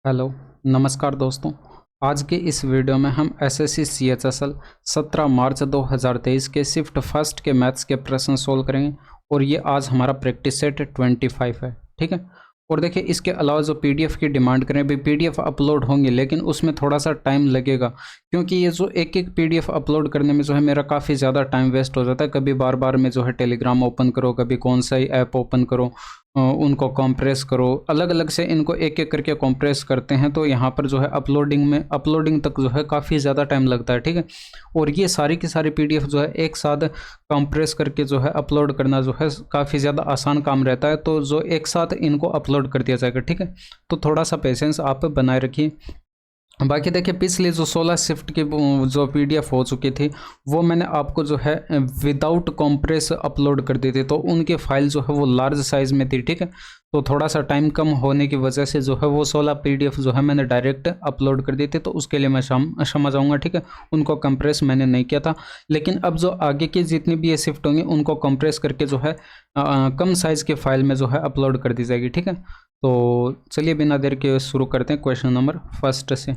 Hello, नमस्कार दोस्तों। आज के इस वीडियो में हम एसएससी सीएचएसएल 17 मार्च 2023 के शिफ्ट फर्स्ट के मैथ्स के प्रश्न सोल्व करेंगे और ये आज हमारा प्रैक्टिस सेट 25 है। ठीक है। और देखिए, इसके अलावा जो पीडीएफ की डिमांड करें, भाई पीडीएफ अपलोड होंगे लेकिन उसमें थोड़ा सा टाइम लगेगा, क्योंकि ये जो एक एक पीडीएफ अपलोड करने में जो है मेरा काफ़ी ज़्यादा टाइम वेस्ट हो जाता है। कभी बार बार में जो है टेलीग्राम ओपन करो, कभी कौन सा ही ऐप ओपन करो, उनको कॉम्प्रेस करो, अलग अलग से इनको एक एक करके कॉम्प्रेस करते हैं, तो यहाँ पर जो है अपलोडिंग तक जो है काफ़ी ज़्यादा टाइम लगता है। ठीक है। और ये सारी की सारी पीडीएफ जो है एक साथ कंप्रेस करके जो है अपलोड करना जो है काफ़ी ज़्यादा आसान काम रहता है, तो जो एक साथ इनको अपलोड कर दिया जाएगा। ठीक है। तो थोड़ा सा पेशेंस आप बनाए रखिए। बाकी देखिए, पिछले जो 16 शिफ्ट की जो पीडीएफ हो चुकी थी वो मैंने आपको जो है विदाउट कॉम्प्रेस अपलोड कर दी थी, तो उनकी फाइल जो है वो लार्ज साइज़ में थी। ठीक है। तो थोड़ा सा टाइम कम होने की वजह से जो है वो 16 पीडीएफ जो है मैंने डायरेक्ट अपलोड कर दी थी, तो उसके लिए मैं क्षमा चाहूँगा। ठीक है। उनको कंप्रेस मैंने नहीं किया था, लेकिन अब जो आगे की जितनी भी ये शिफ्ट होंगी उनको कंप्रेस करके जो है कम साइज़ की फाइल में जो है अपलोड कर दी जाएगी। ठीक है। तो चलिए बिना देर के शुरू करते हैं क्वेश्चन नंबर फर्स्ट से।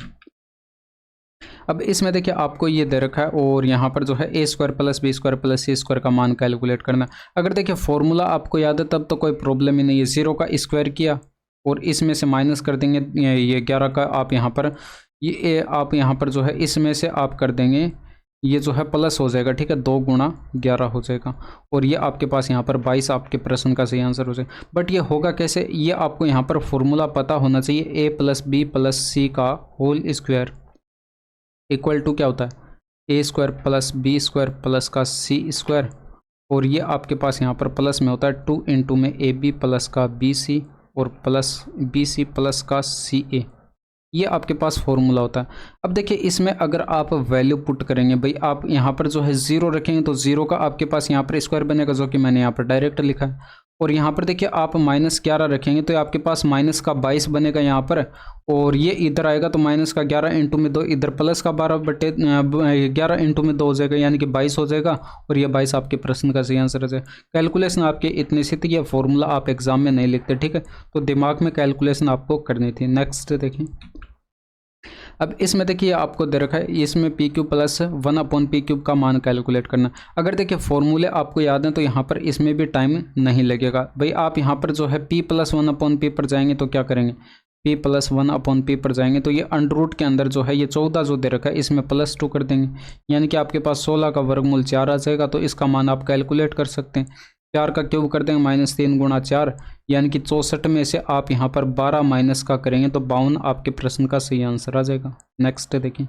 अब इसमें देखिए, आपको ये दे रखा है और यहाँ पर जो है A square plus B square plus C square का मान कैलकुलेट करना है। अगर देखिए फॉर्मूला आपको याद है तब तो कोई प्रॉब्लम ही नहीं है। 0 का स्क्वायर किया और इसमें से माइनस कर देंगे ये 11 का, आप यहाँ पर ये आप यहाँ पर जो है इसमें से आप कर देंगे, ये जो है प्लस हो जाएगा। ठीक है। 2 गुणा 11 हो जाएगा और ये आपके पास यहाँ पर 22 आपके प्रश्न का सही आंसर हो जाएगा। बट ये होगा कैसे, ये आपको यहाँ पर फॉर्मूला पता होना चाहिए। A plus B plus C का होल स्क्वायर इक्वल टू क्या होता है, A square plus B square plus का सी स्क्वायर, और ये आपके पास यहाँ पर प्लस में होता है 2 इंटू में ए बी प्लस का बी सी और प्लस बी सी प्लस का सी ए। ये आपके पास फॉर्मूला होता है। अब देखिए, इसमें अगर आप वैल्यू पुट करेंगे, भाई आप यहाँ पर जो है 0 रखेंगे तो 0 का आपके पास यहाँ पर स्क्वायर बनेगा, जो कि मैंने यहाँ पर डायरेक्ट लिखा है। और यहाँ पर देखिए, आप -11 रखेंगे तो आपके पास माइनस का 22 बनेगा यहाँ पर, और ये इधर आएगा तो माइनस का 11 इंटू में 2, इधर प्लस का 12 बटे 11 इंटू में 2 हो जाएगा, यानी कि 22 हो जाएगा। और ये 22 आपके प्रश्न का सही आंसर हो जाएगा। कैलकुलेशन आपके इतनी सी थी, ये फॉर्मूला आप एग्जाम में नहीं लिखते। ठीक है। तो दिमाग में कैलकुलेशन आपको करनी थी। नेक्स्ट देखिए, अब इसमें देखिए आपको दे रखा है, इसमें पी क्यूब प्लस 1/p³ का मान कैलकुलेट करना। अगर देखिए फॉर्मूले आपको याद हैं तो यहाँ पर इसमें भी टाइम नहीं लगेगा। भाई आप यहाँ पर जो है p + 1/p पर जाएंगे तो क्या करेंगे, p + 1/p पर जाएंगे तो ये अंडर रूट के अंदर जो है ये 14 जो दे रखा है इसमें +2 कर देंगे, यानी कि आपके पास 16 का वर्गमूल 4 आ जाएगा। तो इसका मान आप कैलकुलेट कर सकते हैं। 4 का क्यूब कर देंगे, -3 गुणा 4, यानी कि 64 में से आप यहाँ पर 12 माइनस का करेंगे तो 52 आपके प्रश्न का सही आंसर आ जाएगा। नेक्स्ट देखिए,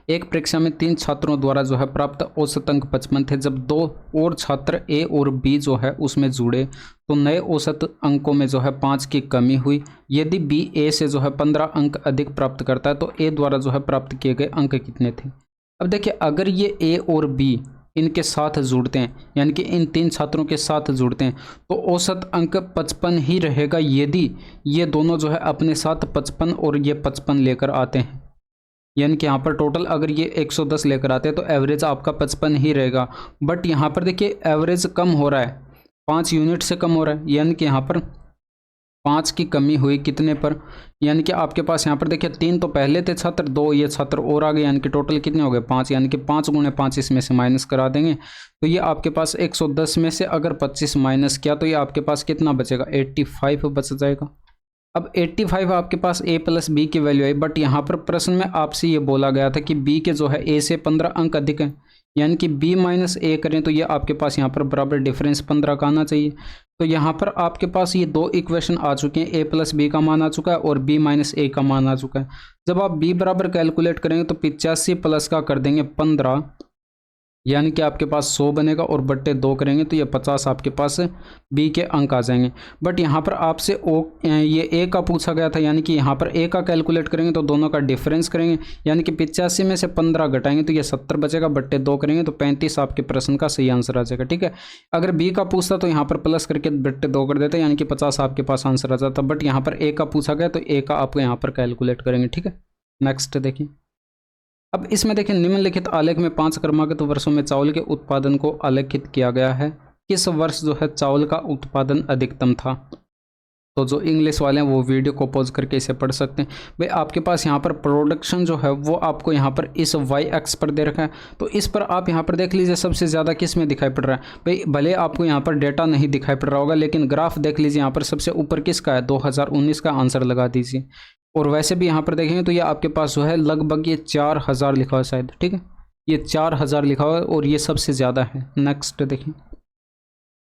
एक परीक्षा में 3 छात्रों द्वारा जो है प्राप्त औसत अंक 55 थे। जब 2 और छात्र ए और बी जो है उसमें जुड़े तो नए औसत अंकों में जो है 5 की कमी हुई। यदि बी ए से जो है 15 अंक अधिक प्राप्त करता है तो ए द्वारा जो है प्राप्त किए गए अंक कितने थे। अब देखिए, अगर ये ए और बी इनके साथ जुड़ते हैं, यानी कि इन 3 छात्रों के साथ जुड़ते हैं, तो औसत अंक 55 ही रहेगा। यदि ये दोनों जो है अपने साथ 55 और ये 55 लेकर आते हैं, यानी कि यहाँ पर टोटल अगर ये 110 लेकर आते हैं तो एवरेज आपका 55 ही रहेगा। बट यहाँ पर देखिए एवरेज कम हो रहा है, 5 यूनिट से कम हो रहा है, यानी कि यहाँ पर 5 की कमी हुई कितने पर, यानी कि आपके पास यहाँ पर देखिए 3 तो पहले थे छात्र, 2 ये छात्र और आ गए, यानी कि टोटल कितने हो गए 5, यानी कि 5 गुणे 5 इसमें से माइनस करा देंगे तो ये आपके पास 110 में से अगर 25 माइनस किया तो ये आपके पास कितना बचेगा, 85 बच जाएगा। अब 85 आपके पास a + b की वैल्यू आई, बट यहाँ पर प्रश्न में आपसे ये बोला गया था कि b के जो है a से 15 अंक अधिक हैं, यानी कि b - a करें तो ये आपके पास यहाँ पर बराबर डिफरेंस 15 का आना चाहिए। तो यहाँ पर आपके पास ये 2 इक्वेशन आ चुके हैं, a + b का मान आ चुका है और b - a का मान आ चुका है। जब आप b बराबर कैलकुलेट करेंगे तो 85 प्लस का कर देंगे 15, यानी कि आपके पास 100 बनेगा और बट्टे 2 करेंगे तो ये 50 आपके पास बी के अंक आ जाएंगे। बट यहाँ पर आपसे ये ए का पूछा गया था, यानी कि यहाँ पर ए का कैलकुलेट करेंगे तो दोनों का डिफरेंस करेंगे, यानी कि 85 में से 15 घटाएंगे तो ये 70 बचेगा, बट्टे 2 करेंगे तो 35 आपके प्रश्न का सही आंसर आ जाएगा। ठीक है। अगर बी का पूछता तो यहाँ पर प्लस करके बट्टे 2 कर देते, यानी कि 50 आपके पास आंसर आ जाता। बट यहाँ पर ए का पूछा गया तो ए का आपको यहाँ पर कैलकुलेट करेंगे। ठीक है। नेक्स्ट देखिए, अब इसमें देखिए निम्नलिखित आलेख में 5 क्रमागत वर्षों में चावल के उत्पादन को आलेखित किया गया है। किस वर्ष जो है चावल का उत्पादन अधिकतम था। तो जो इंग्लिश वाले हैं वो वीडियो को पॉज करके इसे पढ़ सकते हैं। भाई आपके पास यहाँ पर प्रोडक्शन जो है वो आपको यहाँ पर इस वाई एक्स पर दे रखा है, तो इस पर आप यहाँ पर देख लीजिए सबसे ज़्यादा किस में दिखाई पड़ रहा है। भाई भले आपको यहाँ पर डेटा नहीं दिखाई पड़ रहा होगा, लेकिन ग्राफ देख लीजिए यहाँ पर सबसे ऊपर किसका है, 2019 का आंसर लगा दीजिए। और वैसे भी यहाँ पर देखेंगे तो ये आपके पास जो है लगभग ये 4000 लिखा हुआ है शायद, ठीक है, ये 4000 लिखा हुआ है और ये सबसे ज़्यादा है। नेक्स्ट देखिए,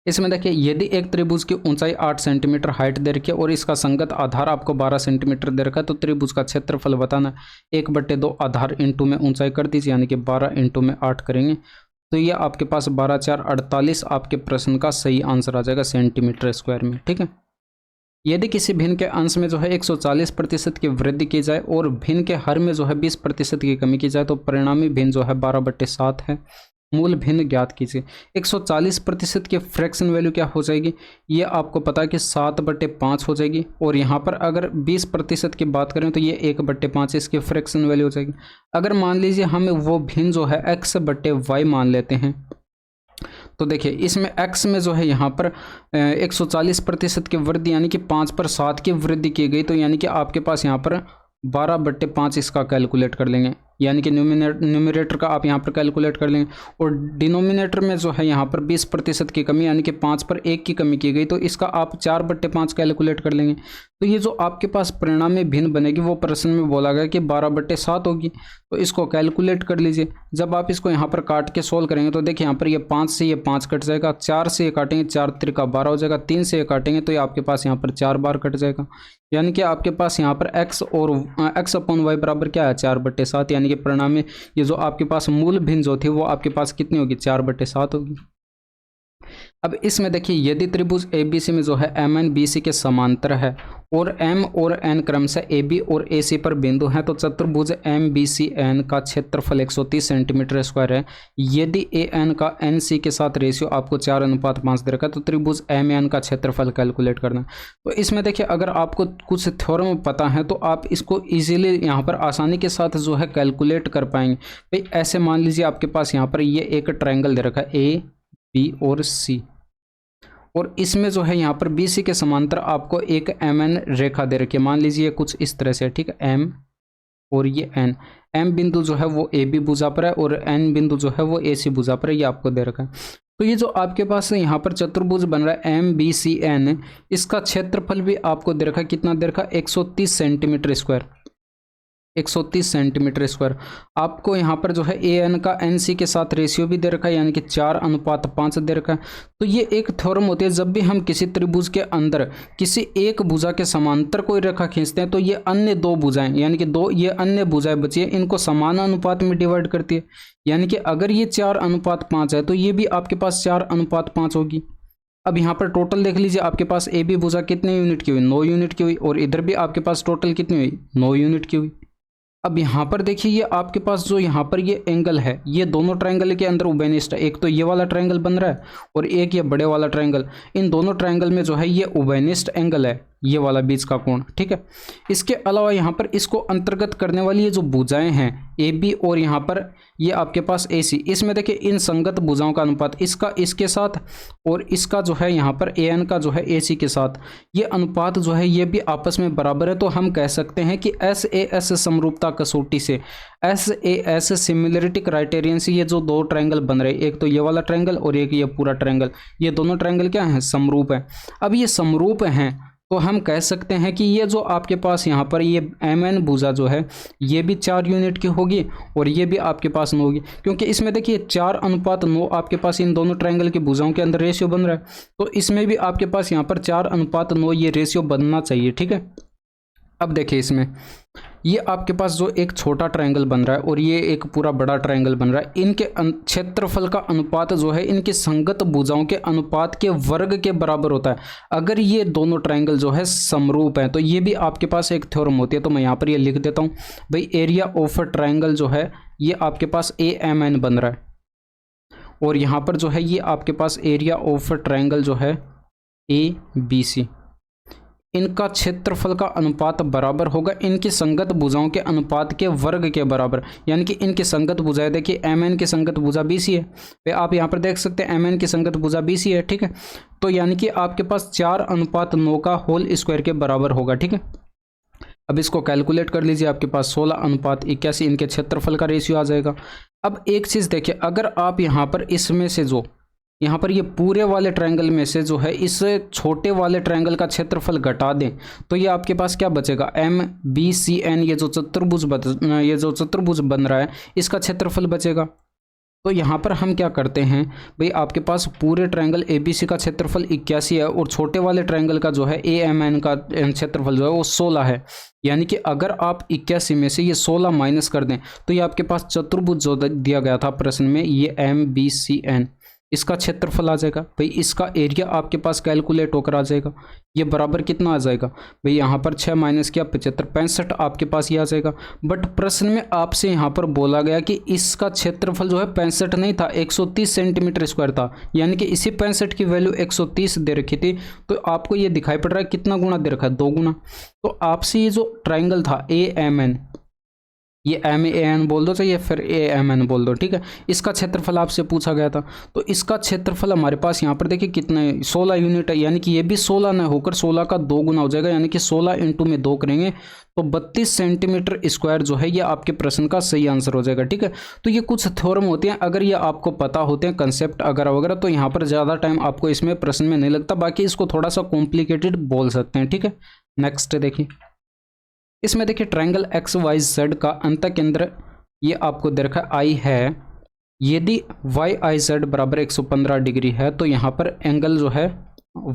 इसमें देखिए यदि एक त्रिभुज की ऊंचाई 8 सेंटीमीटर हाइट दे रखी है और इसका संगत आधार आपको 12 सेंटीमीटर दे रखा है, तो त्रिभुज का क्षेत्रफल बताना 1/2 आधार इंटू में ऊंचाई कर दीजिए, यानी कि 12 इंटू में 8 करेंगे तो ये आपके पास 12 4 48 आपके प्रश्न का सही आंसर आ जाएगा सेंटीमीटर स्क्वायर में, ठीक है। यदि किसी भिन्न के अंश में जो है 140% की वृद्धि की जाए और भिन्न के हर में जो है 20% की कमी की जाए, तो परिणामी भिन्न जो है 12/7 है। मूल भिन्न ज्ञात कीजिए। 140% की फ्रैक्शन वैल्यू क्या हो जाएगी, ये आपको पता है कि 7/5 हो जाएगी। और यहाँ पर अगर 20% की बात करें तो ये 1/5 इसकी फ्रैक्शन वैल्यू हो जाएगी। अगर मान लीजिए हम वो भिन्न जो है x/y मान लेते हैं, तो देखिए इसमें x में जो है यहाँ पर 140% की वृद्धि यानी कि 5 पर 7 की वृद्धि की गई, तो यानी कि आपके पास यहाँ पर 12/5 इसका कैलकुलेट कर लेंगे, यानी कि न्यूमरेटर का आप यहाँ पर कैलकुलेट कर लेंगे। और डिनोमिनेटर में जो है यहाँ पर 20% की कमी यानी कि 5 पर 1 की कमी की गई, तो इसका आप 4/5 कैलकुलेट कर लेंगे। तो ये जो आपके पास परिणामी भिन्न बनेगी वो प्रश्न में बोला गया कि 12/7 होगी, तो इसको कैलकुलेट कर लीजिए। जब आप इसको यहाँ पर काट के सोल्व करेंगे तो देखिए यहाँ पर ये 5 से ये 5 कट जाएगा, 4 से ये काटेंगे 4 त्रिका 12 हो जाएगा, 3 से ये काटेंगे तो ये आपके पास यहाँ पर 4 बार कट जाएगा, यानी कि आपके पास यहाँ पर x और x/y बराबर क्या है 4/7, यानी कि परिणामी ये जो आपके पास मूल भिन्न जो थी वो आपके पास कितनी होगी 4/7 होगी। अब इसमें देखिए यदि त्रिभुज ABC में जो है MN BC के समांतर है और M और N क्रमशः AB और AC पर बिंदु हैं, तो चतुर्भुज MBCN का क्षेत्रफल 130 सेंटीमीटर स्क्वायर है। यदि AN का NC के साथ रेशियो आपको 4:5 दे रखा है, तो त्रिभुज MN का क्षेत्रफल कैलकुलेट करना। तो इसमें देखिए अगर आपको कुछ थ्योरम पता है तो आप इसको इजीली यहाँ पर आसानी के साथ जो है कैलकुलेट कर पाएंगे। भाई ऐसे मान लीजिए आपके पास यहाँ पर ये एक ट्रायंगल दे रखा है A B और C, और इसमें जो है यहाँ पर BC के समांतर आपको एक MN रेखा दे रखी है। मान लीजिए कुछ इस तरह से, ठीक है, M और ये N। M बिंदु जो है वो AB भुजा पर है और N बिंदु जो है वो AC भुजा पर है, ये आपको दे रखा है। तो ये जो आपके पास यहाँ पर चतुर्भुज बन रहा है MBCN, इसका क्षेत्रफल भी आपको दे रखा है, कितना दे रखा है 130 सेंटीमीटर स्क्वायर, 130 सेंटीमीटर स्क्वायर। आपको यहाँ पर जो है AN का NC के साथ रेशियो भी दे रखा है, यानी कि 4:5 दे रखा है। तो ये एक थ्योरम होती है, जब भी हम किसी त्रिभुज के अंदर किसी एक भुजा के समांतर कोई रेखा खींचते हैं तो ये अन्य दो भुजाएं यानी कि दो ये अन्य भुजाएं बची है, इनको समान अनुपात में डिवाइड करती है। यानी कि अगर ये 4:5 है तो ये भी आपके पास 4:5 होगी। अब यहाँ पर टोटल देख लीजिए, आपके पास AB भुजा कितने यूनिट की हुई, 9 यूनिट की हुई, और इधर भी आपके पास टोटल कितनी हुई, 9 यूनिट की हुई। अब यहाँ पर देखिए ये आपके पास जो यहाँ पर ये एंगल है, ये दोनों ट्रायंगल के अंदर उभयनिष्ठ है। एक तो ये वाला ट्रायंगल बन रहा है और एक ये बड़े वाला ट्रायंगल, इन दोनों ट्रायंगल में जो है ये उभयनिष्ठ एंगल है, ये वाला बीच का कोण, ठीक है। इसके अलावा यहाँ पर इसको अंतर्गत करने वाली ये जो भुजाएं हैं AB और यहाँ पर ये आपके पास AC, इसमें देखिए इन संगत भुजाओं का अनुपात इसका इसके साथ और इसका जो है यहाँ पर AN का जो है AC के साथ, ये अनुपात जो है ये भी आपस में बराबर है। तो हम कह सकते हैं कि SAS समरूपता कसौटी से, SAS सिमिलरिटी क्राइटेरियन से ये जो दो ट्रायंगल बन रहे, एक तो ये वाला ट्रायंगल और एक ये पूरा ट्रायंगल, ये दोनों ट्रायंगल क्या हैं, समरूप है। अब ये समरूप हैं तो हम कह सकते हैं कि ये जो आपके पास यहाँ पर ये MN भुजा जो है ये भी 4 यूनिट की होगी और ये भी आपके पास 9 होगी, क्योंकि इसमें देखिए 4:9 आपके पास इन दोनों ट्रायंगल की भुजाओं के अंदर रेशियो बन रहा है, तो इसमें भी आपके पास यहाँ पर 4:9 ये रेशियो बनना चाहिए, ठीक है। अब देखिए इसमें ये आपके पास जो एक छोटा ट्रायंगल बन रहा है और ये एक पूरा बड़ा ट्रायंगल बन रहा है, इनके क्षेत्रफल का अनुपात जो है इनकी संगत भुजाओं के अनुपात के वर्ग के बराबर होता है। अगर ये दोनों ट्रायंगल जो है समरूप हैं तो ये भी आपके पास एक थ्योरम होती है। तो मैं यहाँ पर ये लिख देता हूँ भाई, एरिया ऑफ ट्रायंगल जो है ये आपके पास AMN बन रहा है, और यहाँ पर जो है ये आपके पास एरिया ऑफ ट्रायंगल जो है ABC, इनका क्षेत्रफल का अनुपात बराबर होगा इनकी संगत भुजाओं के अनुपात के वर्ग के बराबर, यानी कि इनकी संगत भुजाएं देखिए एम एन की संगत भुजा BC है, तो आप यहाँ पर देख सकते हैं एम एन की संगत भुजा BC है, ठीक है। तो यानी कि आपके पास 4:9 का होल स्क्वायर के बराबर होगा, ठीक है। अब इसको कैलकुलेट कर लीजिए, आपके पास 16:81 इनके क्षेत्रफल का रेशियो आ जाएगा। अब एक चीज़ देखिए, अगर आप यहाँ पर इसमें से जो यहाँ पर ये पूरे वाले ट्रायंगल में से जो है इस छोटे वाले ट्रायंगल का क्षेत्रफल घटा दें तो ये आपके पास क्या बचेगा, MBCN, ये जो चतुर्भुज बन रहा है इसका क्षेत्रफल बचेगा। तो यहाँ पर हम क्या करते हैं भाई, आपके पास पूरे ट्रायंगल ABC का क्षेत्रफल 81 है और छोटे वाले ट्रायंगल का जो है AMN का क्षेत्रफल जो है वो 16 है, यानी कि अगर आप 81 में से ये 16 माइनस कर दें तो ये आपके पास चतुर्भुज जो दिया गया था प्रश्न में ये MBCN इसका क्षेत्रफल आ जाएगा। भाई इसका एरिया आपके पास कैलकुलेट होकर आ जाएगा, ये बराबर कितना आ जाएगा भाई, यहाँ पर 6 माइनस किया 75, 65 आपके पास ये आ जाएगा। बट प्रश्न में आपसे यहाँ पर बोला गया कि इसका क्षेत्रफल जो है 65 नहीं था, 130 सेंटीमीटर स्क्वायर था, यानी कि इसी 65 की वैल्यू 130 दे रखी थी। तो आपको ये दिखाई पड़ रहा है कितना गुना दे रखा है, 2 गुना। तो आपसे ये जो ट्राइंगल था AMN, ये MAN बोल दो चाहिए फिर AMN बोल दो, ठीक है, इसका क्षेत्रफल आपसे पूछा गया था। तो इसका क्षेत्रफल हमारे पास यहाँ पर देखिए कितने 16 यूनिट है, यानी कि ये भी 16 न होकर 16 का 2 गुना हो जाएगा, यानी कि 16 इंटू में 2 करेंगे तो 32 सेंटीमीटर स्क्वायर जो है ये आपके प्रश्न का सही आंसर हो जाएगा, ठीक है। तो ये कुछ थ्योरम होते हैं, अगर ये आपको पता होते हैं कंसेप्ट वगैरह वगैरह तो यहाँ पर ज़्यादा टाइम आपको इसमें प्रश्न में नहीं लगता, बाकी इसको थोड़ा सा कॉम्प्लिकेटेड बोल सकते हैं, ठीक है। नेक्स्ट देखिए, इसमें देखिए ट्रायंगल XYZ का अंत केंद्र ये आपको दे रखा I है, यदि YIZ बराबर 115 डिग्री है तो यहाँ पर एंगल जो है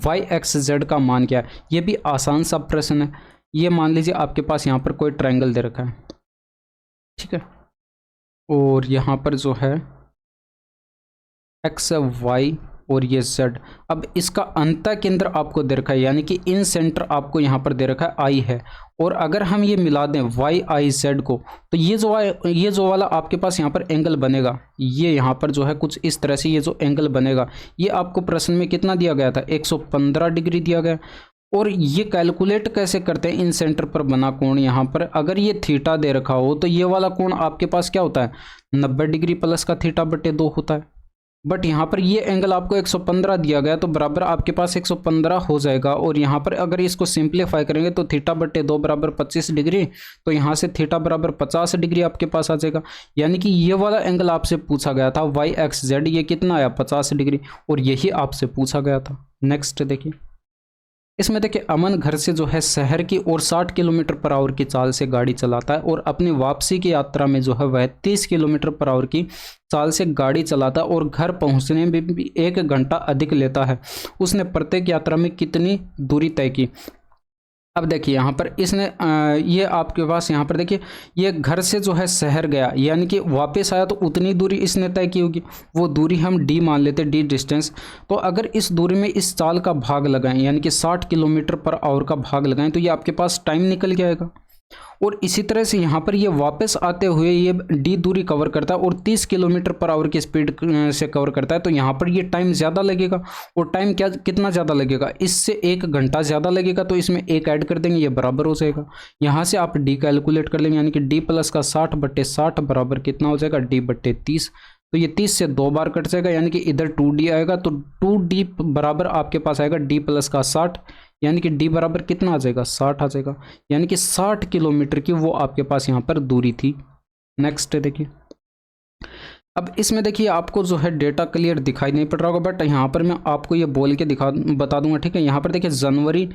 YXZ का मान क्या है, ये भी आसान सा प्रश्न है। ये मान लीजिए आपके पास यहाँ पर कोई ट्रायंगल दे रखा है, ठीक है, और यहाँ पर जो है X Y और ये Z, अब इसका अंत केंद्र आपको दे रखा है, यानी कि इन सेंटर आपको यहाँ पर दे रखा है I है, और अगर हम ये मिला दें YIZ को तो ये जो वाला आपके पास यहाँ पर एंगल बनेगा, ये यहाँ पर जो है कुछ इस तरह से ये जो एंगल बनेगा ये आपको प्रश्न में कितना दिया गया था, 115 डिग्री दिया गया। और ये कैलकुलेट कैसे करते हैं, इन सेंटर पर बना कोण, यहाँ पर अगर ये थीटा दे रखा हो तो ये वाला कोण आपके पास क्या होता है, 90 डिग्री प्लस का थीटा बटे 2 होता है। बट यहाँ पर ये एंगल आपको 115 दिया गया तो बराबर आपके पास 115 हो जाएगा, और यहाँ पर अगर इसको सिंप्लीफाई करेंगे तो थीटा बटे 2 बराबर 25 डिग्री, तो यहाँ से थीटा बराबर 50 डिग्री आपके पास आ जाएगा, यानी कि ये वाला एंगल आपसे पूछा गया था YXZ, ये कितना आया 50 डिग्री, और यही आपसे पूछा गया था। नेक्स्ट देखिए, इसमें देखिए अमन घर से जो है शहर की ओर 60 किलोमीटर पर आवर की चाल से गाड़ी चलाता है और अपनी वापसी की यात्रा में जो है वह 30 किलोमीटर पर आवर की चाल से गाड़ी चलाता है और घर पहुंचने में भी 1 घंटा अधिक लेता है। उसने प्रत्येक यात्रा में कितनी दूरी तय की। अब देखिए यहाँ पर इसने ये आपके पास यहाँ पर देखिए ये घर से जो है शहर गया, यानी कि वापस आया तो उतनी दूरी इसने तय की होगी, वो दूरी हम D मान लेते, D डिस्टेंस। तो अगर इस दूरी में इस चाल का भाग लगाएं, यानी कि 60 किलोमीटर पर आवर का भाग लगाएं, तो ये आपके पास टाइम निकल जाएगा। और इसी तरह से यहाँ पर ये वापस आते हुए ये D दूरी कवर करता है और 30 किलोमीटर पर आवर की स्पीड से कवर करता है, तो यहाँ पर ये टाइम ज़्यादा लगेगा। और टाइम कितना ज़्यादा लगेगा, इससे 1 घंटा ज़्यादा लगेगा, तो इसमें 1 ऐड कर देंगे, ये बराबर हो जाएगा। यहाँ से आप D कैलकुलेट कर लेंगे, यानी कि D प्लस का 60 बटे 60 बराबर कितना हो जाएगा, D बटे 30। तो ये 30 से 2 बार कट जाएगा, यानी कि इधर 2D आएगा, तो 2D बराबर आपके पास आएगा D प्लस का 60, यानी कि D बराबर कितना आ जाएगा, 60 आ जाएगा, यानी कि 60 किलोमीटर की वो आपके पास यहाँ पर दूरी थी। नेक्स्ट देखिए, अब इसमें देखिए आपको जो है डेटा क्लियर दिखाई नहीं पड़ रहा होगा, बट यहाँ पर मैं आपको ये बोल के बता दूंगा, ठीक है। यहाँ पर देखिए जनवरी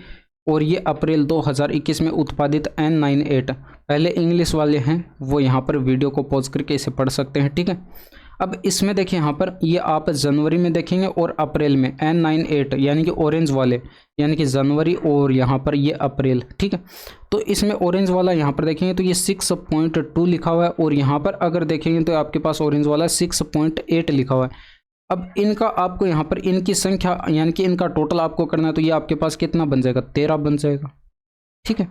और ये अप्रैल 2021 में उत्पादित N98, पहले इंग्लिश वाले हैं वो यहाँ पर वीडियो को पॉज करके इसे पढ़ सकते हैं, ठीक है। अब इसमें देखिए यहाँ पर ये आप जनवरी में देखेंगे और अप्रैल में N98, यानी कि ऑरेंज वाले, यानी कि जनवरी और यहाँ पर ये अप्रैल, ठीक है। तो इसमें ऑरेंज वाला यहाँ पर देखेंगे तो ये 6.2 लिखा हुआ है, और यहाँ पर अगर देखेंगे तो आपके पास ऑरेंज वाला 6.8 लिखा हुआ है। अब इनका आपको यहाँ पर इनकी संख्या यानी कि इनका टोटल आपको करना है, तो ये आपके पास कितना बन जाएगा, 13 बन जाएगा, ठीक है।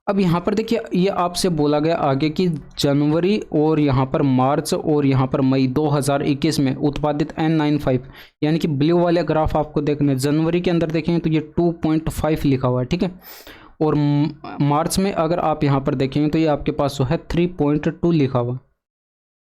अब यहाँ पर देखिए ये आपसे बोला गया आगे कि जनवरी और यहाँ पर मार्च और यहाँ पर मई 2021 में उत्पादित N95 यानी कि ब्लू वाले ग्राफ आपको देखने, जनवरी के अंदर देखेंगे तो ये 2.5 लिखा हुआ है, ठीक है। और मार्च में अगर आप यहाँ पर देखेंगे तो ये आपके पास जो है 3.2 लिखा हुआ,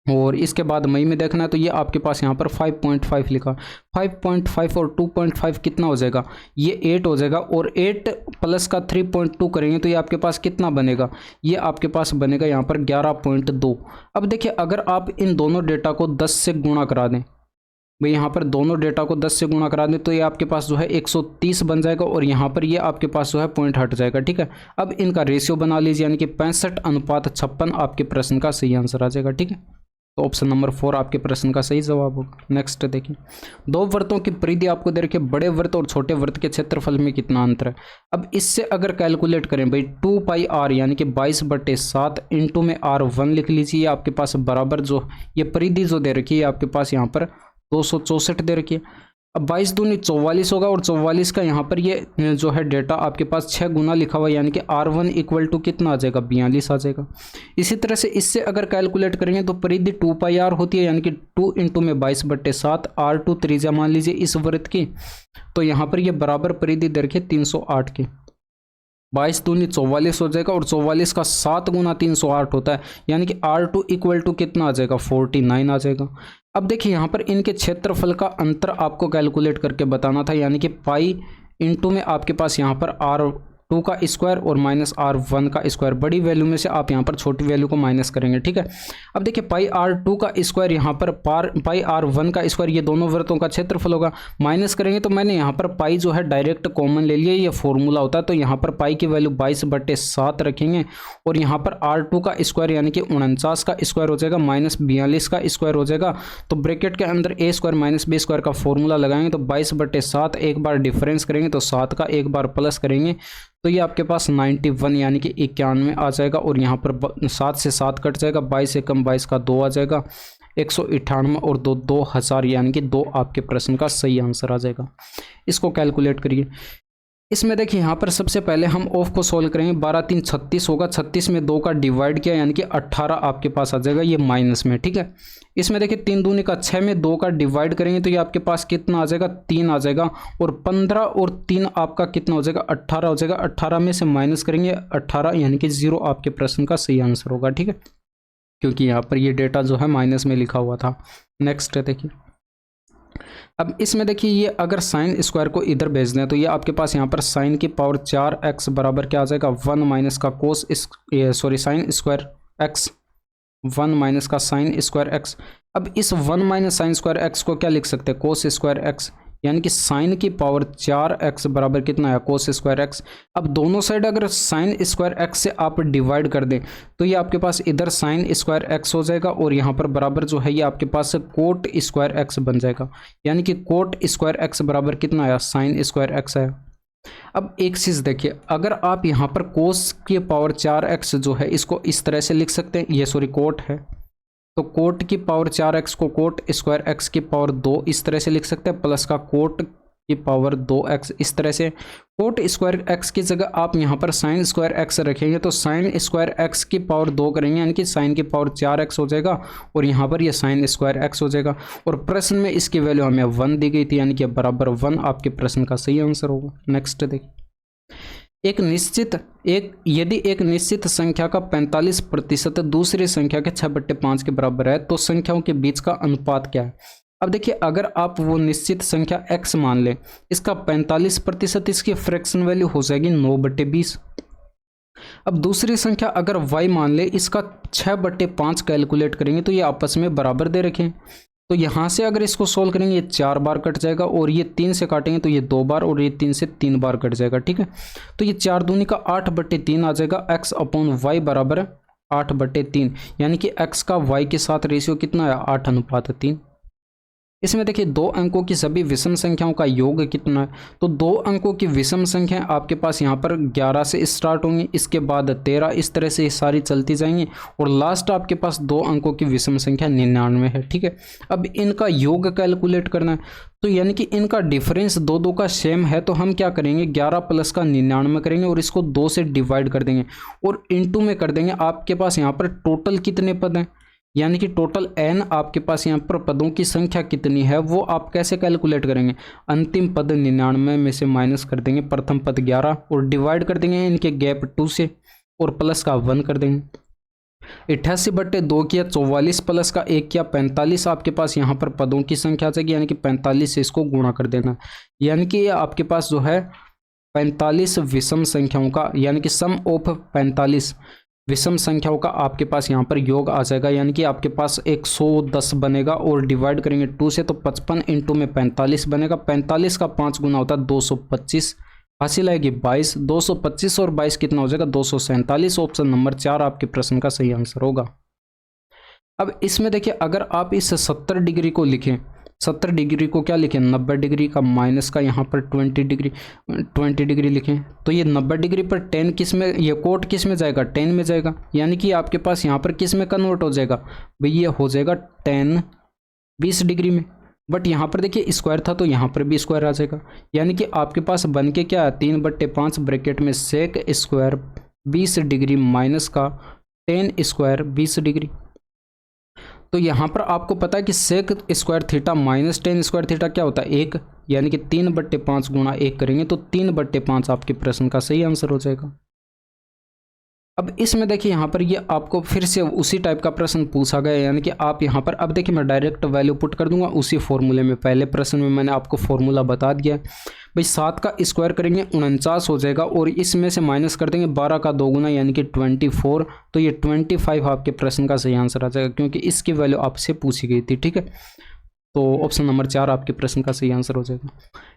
और इसके बाद मई में देखना है तो ये आपके पास यहाँ पर 5.5 लिखा। 5.5 और 2.5 कितना हो जाएगा, ये 8 हो जाएगा, और 8 प्लस का 3.2 करेंगे तो ये आपके पास कितना बनेगा, ये आपके पास बनेगा यहाँ पर 11.2। अब देखिए अगर आप इन दोनों डेटा को 10 से गुणा करा दें, भाई यहाँ पर दोनों डेटा को 10 से गुणा करा दें तो ये आपके पास जो है 130 बन जाएगा, और यहाँ पर ये आपके पास जो है पॉइंट हट जाएगा, ठीक है। अब इनका रेशियो बना लीजिए, यानी कि 65:56 आपके प्रश्न का सही आंसर आ जाएगा, ठीक है। तो ऑप्शन नंबर 4 आपके प्रश्न का सही जवाब होगा। नेक्स्ट देखिए, दो वृत्तों की परिधि आपको दे रखी है, बड़े वृत्त और छोटे वृत्त के क्षेत्रफल में कितना अंतर है। अब इससे अगर कैलकुलेट करें भाई 2πr यानी कि 22/7 इंटू में r1 लिख लीजिए, आपके पास बराबर जो ये परिधि जो दे रखी है आपके पास यहाँ पर 264 दे रखी है। अब 22 दूनी 44 होगा, और 44 का यहाँ पर ये जो है डेटा आपके पास 6 गुना लिखा हुआ है, यानी कि r1 इक्वल टू कितना आ जाएगा, 42 आ जाएगा। इसी तरह से इससे अगर कैलकुलेट करेंगे तो परिधि 2πr होती है, यानी कि 2 इंटू में 22/7, r2 त्रिज्या मान लीजिए इस वृत्त की, तो यहाँ पर ये बराबर परिधि दे रखी है 308 की। 22 दूनी 44 हो जाएगा, और 44 का 7 गुना 308 होता है, यानी कि r2 इक्वल टू कितना आ जाएगा, 49 आ जाएगा। अब देखिए यहाँ पर इनके क्षेत्रफल का अंतर आपको कैलकुलेट करके बताना था, यानी कि पाई इंटू में आपके पास यहाँ पर r2 का स्क्वायर और माइनस r1 का स्क्वायर, बड़ी वैल्यू में से आप यहाँ पर छोटी वैल्यू को माइनस करेंगे, ठीक है। अब देखिए पाई r2 का स्क्वायर यहाँ पर पाई r1 का स्क्वायर, ये दोनों वृत्तों का क्षेत्रफल होगा, माइनस करेंगे तो मैंने यहाँ पर पाई जो है डायरेक्ट कॉमन ले लिया, ये फॉर्मूला होता है। तो यहाँ पर पाई की वैल्यू 22/7 रखेंगे, और यहाँ पर r2 का स्क्वायर यानी कि 49 का स्क्वायर हो जाएगा, माइनस 42 का स्क्वायर हो जाएगा। तो ब्रैकेट के अंदर a square minus b square का फॉर्मूला लगाएंगे तो 22/7 एक बार डिफरेंस करेंगे तो 7 का एक बार प्लस करेंगे तो ये आपके पास 91 यानी कि 91 आ जाएगा, और यहाँ पर 7 से 7 कट जाएगा, 22 से कम 22 का 2 आ जाएगा, 198 और 2 2000 यानी कि 2 आपके प्रश्न का सही आंसर आ जाएगा। इसको कैलकुलेट करिए। इसमें देखिए यहाँ पर सबसे पहले हम ऑफ को सोल्व करेंगे, 12 3 36 होगा, 36 में 2 का डिवाइड किया यानी कि 18 आपके पास आ जाएगा, ये माइनस में, ठीक है। इसमें देखिए 3 दूनी का 6 में 2 का डिवाइड करेंगे तो ये आपके पास कितना आ जाएगा, 3 आ जाएगा, और 15 और 3 आपका कितना हो जाएगा, 18 हो जाएगा। 18 में से माइनस करेंगे 18 यानी कि 0 आपके प्रश्न का सही आंसर होगा, ठीक है, क्योंकि यहाँ पर ये डेटा जो है माइनस में लिखा हुआ था। नेक्स्ट देखिए, अब इसमें देखिए ये अगर साइन स्क्वायर को इधर भेज दें तो ये आपके पास यहाँ पर साइन की पावर 4x बराबर क्या आ जाएगा, 1 माइनस का कोस साइन स्क्वायर x, 1 माइनस का साइन स्क्वायर x। अब इस 1 माइनस साइन स्क्वायर x को क्या लिख सकते हैं, कोस स्क्वायर x, यानी कि साइन की पावर 4x बराबर कितना है, कोस स्क्वायर x। अब दोनों साइड अगर साइन स्क्वायर x से आप डिवाइड कर दें तो ये आपके पास इधर साइन स्क्वायर x हो जाएगा, और यहाँ पर बराबर जो है ये आपके पास कोट स्क्वायर x बन जाएगा, यानी कि कोट स्क्वायर x बराबर कितना आया, साइन स्क्वायर x आया। अब एक चीज़ देखिए, अगर आप यहाँ पर कोस की पावर 4x जो है इसको इस तरह से लिख सकते हैं, ये सॉरी कोट है, तो कोट की पावर 4x को कोट स्क्वायर x की पावर 2 इस तरह से लिख सकते हैं, प्लस का कोट की पावर 2x इस तरह से। कोट स्क्वायर x की जगह आप यहाँ पर साइन स्क्वायर x रखेंगे तो साइन स्क्वायर x की पावर 2 करेंगे, यानी कि साइन की पावर 4x हो जाएगा, और यहाँ पर ये साइन स्क्वायर x हो जाएगा। और प्रश्न में इसकी वैल्यू हमें 1 दी गई थी, यानी कि बराबर 1 आपके प्रश्न का सही आंसर होगा। नेक्स्ट देखिए, यदि एक निश्चित संख्या का 45% दूसरी संख्या के 6/5 के बराबर है तो संख्याओं के बीच का अनुपात क्या है। अब देखिए अगर आप वो निश्चित संख्या x मान लें, इसका 45% इसकी फ्रैक्शन वैल्यू हो जाएगी 9/20। अब दूसरी संख्या अगर y मान ले, इसका 6/5 कैलकुलेट करेंगे तो ये आपस में बराबर दे रखें, तो यहाँ से अगर इसको सोल्व करेंगे ये 4 बार कट जाएगा, और ये 3 से काटेंगे तो ये 2 बार, और ये 3 से 3 बार कट जाएगा, ठीक है। तो ये 4 दूनी का 8/3 आ जाएगा, x अपॉन y बराबर 8/3, यानी कि x का y के साथ रेशियो कितना है, 8:3। इसमें देखिए 2 अंकों की सभी विषम संख्याओं का योग कितना है, तो 2 अंकों की विषम संख्या आपके पास यहाँ पर 11 से स्टार्ट होंगी, इसके बाद 13, इस तरह से ये सारी चलती जाएंगी और लास्ट आपके पास 2 अंकों की विषम संख्या 99 है। ठीक है, अब इनका योग कैलकुलेट करना है, तो यानी कि इनका डिफरेंस दो दो का सेम है, तो हम क्या करेंगे 11 प्लस का 99 करेंगे और इसको 2 से डिवाइड कर देंगे और इनटू में कर देंगे। आपके पास यहाँ पर टोटल कितने पद हैं, यानी कि टोटल n आपके पास यहाँ पर पदों की संख्या कितनी है वो आप कैसे कैलकुलेट करेंगे, अंतिम पद 99 में से माइनस कर देंगे प्रथम पद 11 और डिवाइड कर देंगे इनके गैप 2 से और प्लस का 1 कर देंगे। 88/2 किया 44 प्लस का 1 किया 45, आपके पास यहाँ पर पदों की संख्या आ जाएगी, यानी कि 45 से इसको गुणा कर देना, यानी कि आपके पास जो है 45 विषम संख्याओं का, यानी कि सम ऑफ 45 विषम संख्याओं का आपके पास यहाँ पर योग आ जाएगा, यानी कि आपके पास 110 बनेगा और डिवाइड करेंगे 2 से तो 55 इंटू में 45 बनेगा, 45 का 5 गुना होता है 225, हासिल आएगी 22, 225 और 22 कितना हो जाएगा 247। ऑप्शन नंबर 4 आपके प्रश्न का सही आंसर होगा। अब इसमें देखिए अगर आप इस 70 डिग्री को लिखें, 70 डिग्री को क्या लिखें 90 डिग्री का माइनस का यहाँ पर 20 डिग्री लिखें, तो ये 90 डिग्री पर 10 किस में, ये कोट किस में जाएगा 10 में जाएगा, यानी कि आपके पास यहाँ पर किस में कन्वर्ट हो जाएगा भाई, ये हो जाएगा 10 20 डिग्री में। बट यहाँ पर देखिए स्क्वायर था तो यहाँ पर भी स्क्वायर आ जाएगा, यानी कि आपके पास बन के क्या है 3/5 ब्रैकेट में सेक स्क्वायर 20 डिग्री माइनस का 10 स्क्वायर 20 डिग्री। तो यहाँ पर आपको पता है कि sec square theta minus 10 square theta क्या होता है 1, यानी कि 3/5 गुणा 1 करेंगे तो 3/5 आपके प्रश्न का सही आंसर हो जाएगा। अब इसमें देखिए यहाँ पर ये आपको फिर से उसी टाइप का प्रश्न पूछा गया, यानी कि आप यहाँ पर अब देखिए मैं डायरेक्ट वैल्यू पुट कर दूंगा उसी फॉर्मूले में, पहले प्रश्न में मैंने आपको फॉर्मूला बता दिया है भाई, 7 का स्क्वायर करेंगे 49 हो जाएगा और इसमें से माइनस कर देंगे 12 का 2 गुना यानी कि 24, तो ये 25 आपके प्रश्न का सही आंसर आ जाएगा, क्योंकि इसकी वैल्यू आपसे पूछी गई थी। ठीक है, तो ऑप्शन नंबर 4 आपके प्रश्न का सही आंसर हो जाएगा।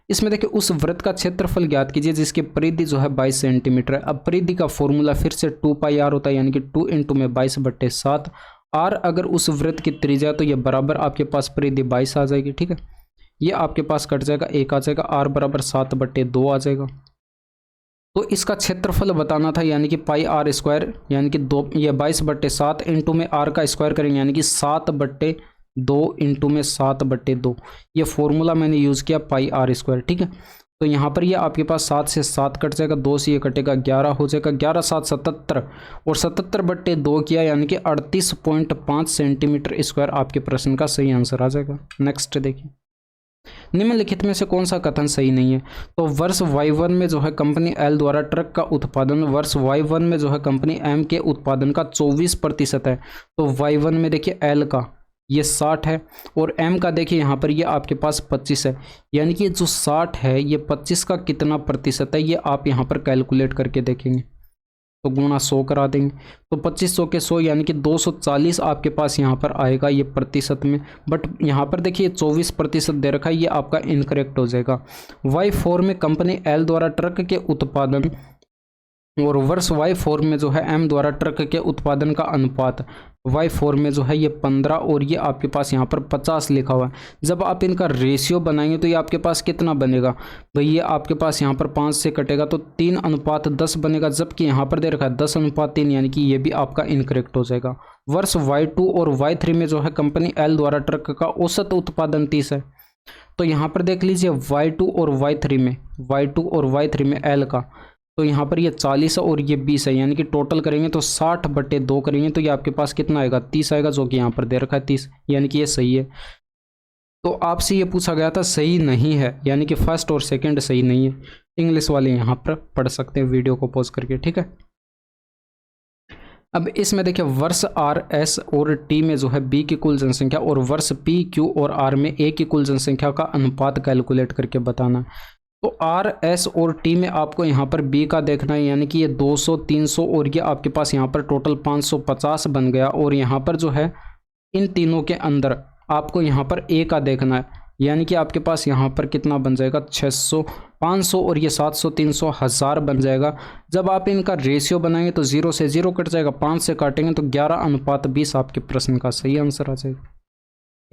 इसमें देखिए उस वृत्त का क्षेत्रफल ज्ञात कीजिए जिसकी परिधि जो है 22 सेंटीमीटर है। अब परिधि का फॉर्मूला फिर से 2πr होता है, यानी कि 2 इंटू में 22/7, r अगर उस वृत्त की त्रिज्या तो ये बराबर आपके पास परिधि 22 आ जाएगी। ठीक है, ये आपके पास कट जाएगा 1 आ जाएगा, r बराबर 7/2 आ जाएगा। तो इसका क्षेत्रफल बताना था, यानी कि πr², यानी कि 2 ये 22/7 इंटू में r का स्क्वायर करेंगे, यानी कि 7/2 इंटू में 7/2, ये फॉर्मूला मैंने यूज़ किया πr²। ठीक है, तो यहाँ पर ये आपके पास 7 से 7 कट जाएगा, 2 से ये कटेगा 11 हो जाएगा, 11 7 77 और 77/2 किया, यानी कि 38.5 सेंटीमीटर स्क्वायर आपके प्रश्न का सही आंसर आ जाएगा। नेक्स्ट देखिए, निम्नलिखित में से कौन सा कथन सही नहीं है, तो वर्ष Y1 में जो है कंपनी L द्वारा ट्रक का उत्पादन वर्ष Y1 में जो है कंपनी M के उत्पादन का 24% है, तो Y1 में देखिए L का ये 60 है और M का देखिए यहाँ पर ये आपके पास 25 है, यानी कि जो 60 है ये 25 का कितना प्रतिशत है ये आप यहाँ पर कैलकुलेट करके देखेंगे, तो गुणा 100 करा देंगे, तो 2500 के 100 यानी कि 240 आपके पास यहाँ पर आएगा ये प्रतिशत में। बट यहाँ पर देखिए 24% दे रखा है, ये आपका इनकरेक्ट हो जाएगा। Y4 में कंपनी L द्वारा ट्रक के उत्पादन और वर्ष Y4 में जो है M द्वारा ट्रक के उत्पादन का अनुपात Y4 में जो है ये 15 और ये आपके पास यहाँ पर 50 लिखा हुआ है। जब आप इनका रेशियो बनाएंगे तो ये आपके पास कितना बनेगा भाई, ये आपके पास यहाँ पर 5 से कटेगा तो 3:10 बनेगा, जबकि यहाँ पर दे रखा है 10:3, यानी कि ये भी आपका इनकरेक्ट हो जाएगा। वर्ष Y2 और Y3 में जो है कंपनी L द्वारा ट्रक का औसत उत्पादन 30 है, तो यहाँ पर देख लीजिए Y2 और Y3 में L का, तो यहाँ पर ये 40 है और ये 20 है, यानी कि टोटल करेंगे तो 60/2 करेंगे तो ये आपके पास कितना आएगा 30 आएगा, जो कि यहाँ पर दे रखा है 30, यानी कि ये सही है। तो आपसे ये पूछा गया था सही नहीं है, यानी कि फर्स्ट और सेकंड सही नहीं है। इंग्लिश वाले यहाँ पर पढ़ सकते हैं वीडियो को पॉज करके। ठीक है, अब इसमें देखिए वर्ष R S और T में जो है B की कुल जनसंख्या और वर्ष P Q और R में A की कुल जनसंख्या का अनुपात कैलकुलेट करके बताना है। तो R S और T में आपको यहाँ पर B का देखना है, यानी कि ये 200 300 और ये आपके पास यहाँ पर टोटल 550 बन गया, और यहाँ पर जो है इन तीनों के अंदर आपको यहाँ पर A का देखना है, यानी कि आपके पास यहाँ पर कितना बन जाएगा 600 500 और ये 700 300 1000 बन जाएगा। जब आप इनका रेशियो बनाएंगे तो 0 से 0 कट जाएगा, 5 से काटेंगे तो 11:20 आपके प्रश्न का सही आंसर आ जाएगा।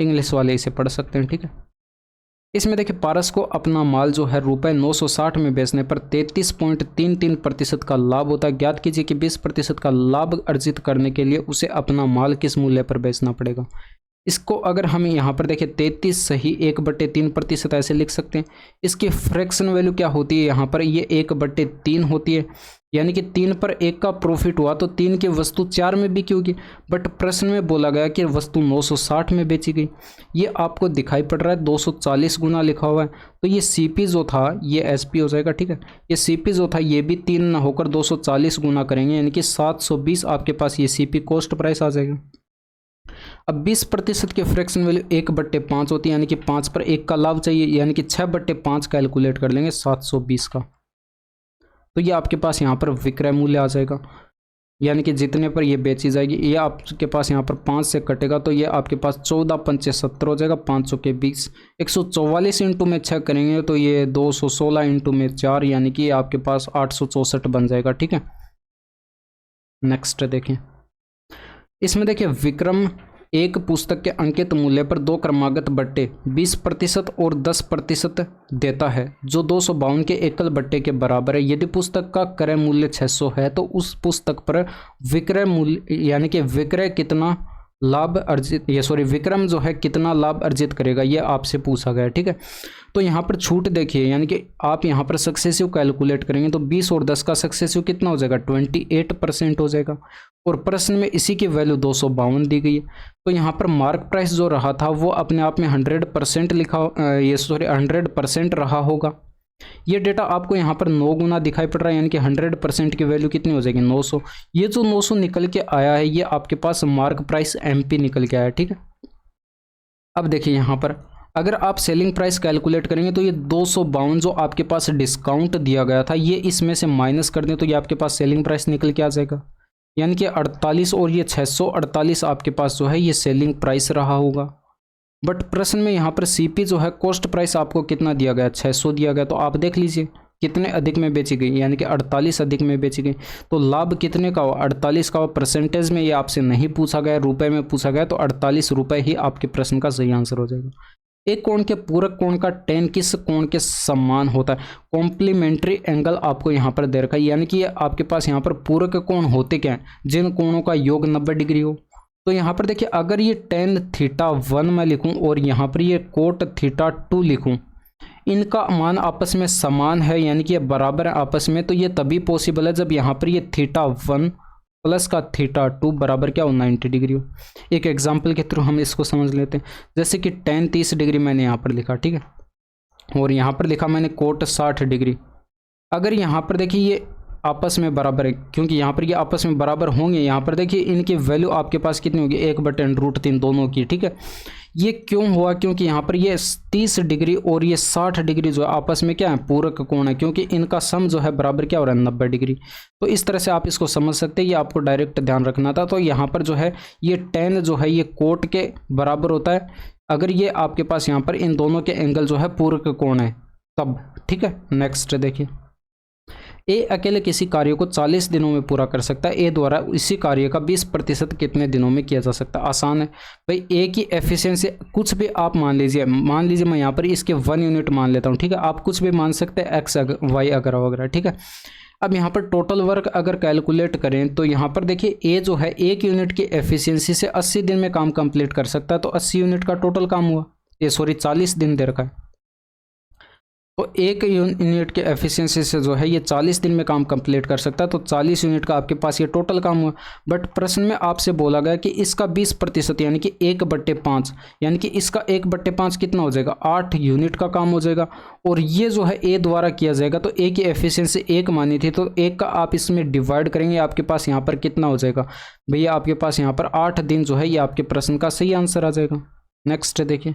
इंग्लिश वाले इसे पढ़ सकते हैं, ठीक है। इसमें देखिए पारस को अपना माल जो है रुपये 960 में बेचने पर 33.33% का लाभ होता है। ज्ञात कीजिए कि 20% का लाभ अर्जित करने के लिए उसे अपना माल किस मूल्य पर बेचना पड़ेगा। इसको अगर हम यहाँ पर देखें 33 सही 1/3% ऐसे लिख सकते हैं। इसकी फ्रैक्शन वैल्यू क्या होती है यहाँ पर, ये 1/3 होती है, यानी कि 3 पर 1 का प्रॉफिट हुआ तो 3 की वस्तु 4 में बिकी होगी। बट प्रश्न में बोला गया कि वस्तु 960 में बेची गई। ये आपको दिखाई पड़ रहा है 240 गुना लिखा हुआ है, तो ये सीपी जो था ये एसपी हो जाएगा, ठीक है। ये सीपी जो था ये भी 3 ना होकर 240 गुना करेंगे, यानी कि 720 आपके पास ये सीपी कॉस्ट प्राइस आ जाएगा। अब 20% की फ्रैक्शन वैल्यू 1/5 होती है, यानी कि 5 पर 1 का लाभ चाहिए, यानी कि 6/5 कैलकुलेट कर लेंगे 720 का, तो ये आपके पास यहाँ पर विक्रय मूल्य आ जाएगा, यानी कि जितने पर ये बेची जाएगी। ये आपके पास यहाँ पर 5 से कटेगा तो ये आपके पास 14 पंचे 70 हो जाएगा, 500 के 20, 144 इंटू में 6 करेंगे तो ये 216 इंटू में 4, यानी कि आपके पास 864 बन जाएगा, ठीक है। नेक्स्ट देखें, इसमें देखिए विक्रम एक पुस्तक के अंकित मूल्य पर 2 क्रमागत बट्टे 20% और 10% देता है, जो 252 के एकल बट्टे के बराबर है। यदि पुस्तक का क्रय मूल्य 600 है तो उस पुस्तक पर विक्रय मूल्य यानी कि विक्रय कितना लाभ अर्जित विक्रम जो है कितना लाभ अर्जित करेगा, ये आपसे पूछा गया है, ठीक है। तो यहाँ पर छूट देखिए, यानी कि आप यहाँ पर सक्सेसिव कैलकुलेट करेंगे तो 20 और 10 का सक्सेसिव कितना हो जाएगा, 28% हो जाएगा। और प्रश्न में इसी की वैल्यू 252 दी गई है, तो यहाँ पर मार्क प्राइस जो रहा था वो अपने आप में 100% लिखा 100% रहा होगा। ये डेटा आपको यहाँ पर 9 गुना दिखाई पड़ रहा है, यानी कि 100% की वैल्यू कितनी हो जाएगी, 900। ये जो 900 निकल के आया है ये आपके पास मार्क प्राइस एमपी निकल के आया है, ठीक है। अब देखिए यहाँ पर अगर आप सेलिंग प्राइस कैलकुलेट करेंगे तो ये 252 जो आपके पास डिस्काउंट दिया गया था ये इसमें से माइनस कर दें तो ये आपके पास सेलिंग प्राइस निकल के आ जाएगा, यानी कि 48 और ये 648 आपके पास जो है ये सेलिंग प्राइस रहा होगा। बट प्रश्न में यहाँ पर सीपी जो है कॉस्ट प्राइस आपको कितना दिया गया, 600 दिया गया, तो आप देख लीजिए कितने अधिक में बेची गई, यानी कि 48 अधिक में बेची गई। तो लाभ कितने का हो, 48 का हो। परसेंटेज में ये आपसे नहीं पूछा गया, रुपए में पूछा गया, तो 48 रुपये ही आपके प्रश्न का सही आंसर हो जाएगा। एक कोण के पूरक कोण का tan किस कोण के समान होता है, कॉम्प्लीमेंट्री एंगल आपको यहाँ पर दे रखा है, यानी कि आपके पास यहाँ पर पूरक कोण होते क्या हैं, जिन कोणों का योग 90 डिग्री हो। तो यहाँ पर देखिए अगर ये tan θ1 मैं लिखूं और यहाँ पर ये cot θ2 लिखूं, इनका मान आपस में समान है, यानी कि ये बराबर है आपस में, तो ये तभी पॉसिबल है जब यहाँ पर ये θ1 प्लस का θ2 बराबर क्या हो, 90 डिग्री हो। एक एग्जाम्पल के थ्रू हम इसको समझ लेते हैं, जैसे कि tan 30 डिग्री मैंने यहाँ पर लिखा, ठीक है, और यहाँ पर लिखा मैंने cot 60 डिग्री। अगर यहाँ पर देखिए ये आपस में बराबर है, क्योंकि यहाँ पर ये आपस में बराबर होंगे, यहाँ पर देखिए इनकी वैल्यू आपके पास कितनी होगी, 1/√3 दोनों की, ठीक है। ये क्यों हुआ, क्योंकि यहाँ पर ये 30 डिग्री और ये 60 डिग्री जो है आपस में क्या है, पूरक कोण है, क्योंकि इनका सम जो है बराबर क्या हो रहा है, 90 डिग्री। तो इस तरह से आप इसको समझ सकते हैं, ये आपको डायरेक्ट ध्यान रखना था। तो यहाँ पर जो है ये tan जो है ये कोट के बराबर होता है अगर ये आपके पास यहाँ पर इन दोनों के एंगल जो है पूरक कोण है तब, ठीक है। नेक्स्ट देखिए, ए अकेले किसी कार्य को 40 दिनों में पूरा कर सकता है, ए द्वारा इसी कार्य का 20% कितने दिनों में किया जा सकता है। आसान है भाई, ए की एफिशिएंसी कुछ भी आप मान लीजिए मैं यहाँ पर इसके 1 यूनिट मान लेता हूँ, ठीक है। आप कुछ भी मान सकते हैं, एक्स वाई अगर वगैरह, ठीक है। अब यहाँ पर टोटल वर्क अगर कैलकुलेट करें तो यहाँ पर देखिए ए जो है 1 यूनिट की एफिशिएंसी से 80 दिन में काम कंप्लीट कर सकता है, तो 80 यूनिट का टोटल काम हुआ, 40 दिन दे रखा है, तो 1 यूनिट के एफिशिएंसी से जो है ये 40 दिन में काम कंप्लीट कर सकता है, तो 40 यूनिट का आपके पास ये टोटल काम हुआ। बट प्रश्न में आपसे बोला गया कि इसका 20% यानी कि 1/5, यानी कि इसका 1/5 कितना हो जाएगा, 8 यूनिट का काम हो जाएगा, और ये जो है ए द्वारा किया जाएगा। तो ए की एफिशिएंसी 1 मानी थी, तो 1 का आप इसमें डिवाइड करेंगे, आपके पास यहाँ पर कितना हो जाएगा भैया, आपके पास यहाँ पर 8 दिन जो है ये आपके प्रश्न का सही आंसर आ जाएगा। नेक्स्ट देखिए,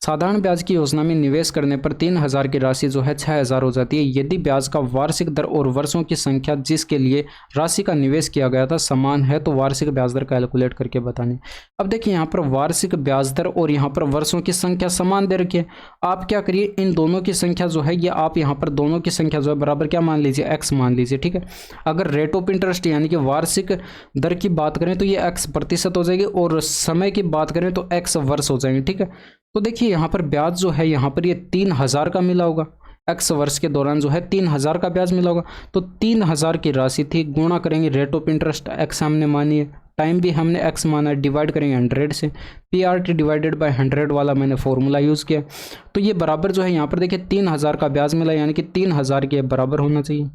साधारण ब्याज की योजना में निवेश करने पर 3,000 की राशि जो है 6,000 हो जाती है यदि ब्याज का वार्षिक दर और वर्षों की संख्या जिसके लिए राशि का निवेश किया गया था समान है तो वार्षिक ब्याज दर कैलकुलेट करके बतानी। अब देखिए यहाँ पर वार्षिक ब्याज दर और यहाँ पर वर्षों की संख्या समान दे रखी है। आप क्या करिए, इन दोनों की संख्या जो है ये आप यहाँ पर दोनों की संख्या जो है बराबर क्या मान लीजिए, एक्स मान लीजिए। ठीक है, अगर रेट ऑफ इंटरेस्ट यानी कि वार्षिक दर की बात करें तो ये एक्स प्रतिशत हो जाएगी और समय की बात करें तो एक्स वर्ष हो जाएंगे। ठीक है, तो देखिए यहाँ पर ब्याज जो है यहाँ पर ये 3,000 का मिला होगा, एक्स वर्ष के दौरान जो है 3,000 का ब्याज मिला होगा। तो 3,000 की राशि थी, गुणा करेंगे रेट ऑफ इंटरेस्ट एक्स हमने मानी है, टाइम भी हमने एक्स माना है, डिवाइड करेंगे 100 से, PRT डिवाइडेड बाय 100 वाला मैंने फॉर्मूला यूज़ किया। तो ये बराबर जो है यहाँ पर देखिए 3,000 का ब्याज मिला यानी कि 3,000 के बराबर होना चाहिए।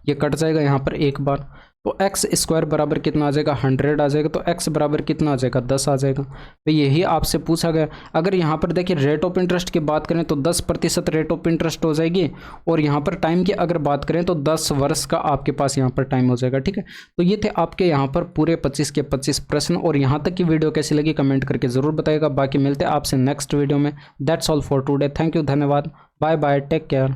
ये कट जाएगा यहाँ पर एक बार, तो एक्स स्क्वायर बराबर कितना आ जाएगा, 100 आ जाएगा। तो एक्स बराबर कितना आ जाएगा, 10 आ जाएगा। तो यही आपसे पूछा गया। अगर यहाँ पर देखिए रेट ऑफ इंटरेस्ट की बात करें तो 10% रेट ऑफ इंटरेस्ट हो जाएगी और यहाँ पर टाइम की अगर बात करें तो 10 वर्ष का आपके पास यहाँ पर टाइम हो जाएगा। ठीक है, तो ये थे आपके यहाँ पर पूरे 25 के 25 प्रश्न। और यहाँ तक की वीडियो कैसी लगी कमेंट करके ज़रूर बताइएगा। बाकी मिलते हैं आपसे नेक्स्ट वीडियो में। That's all for today. Thank you, धन्यवाद, बाय बाय, टेक केयर।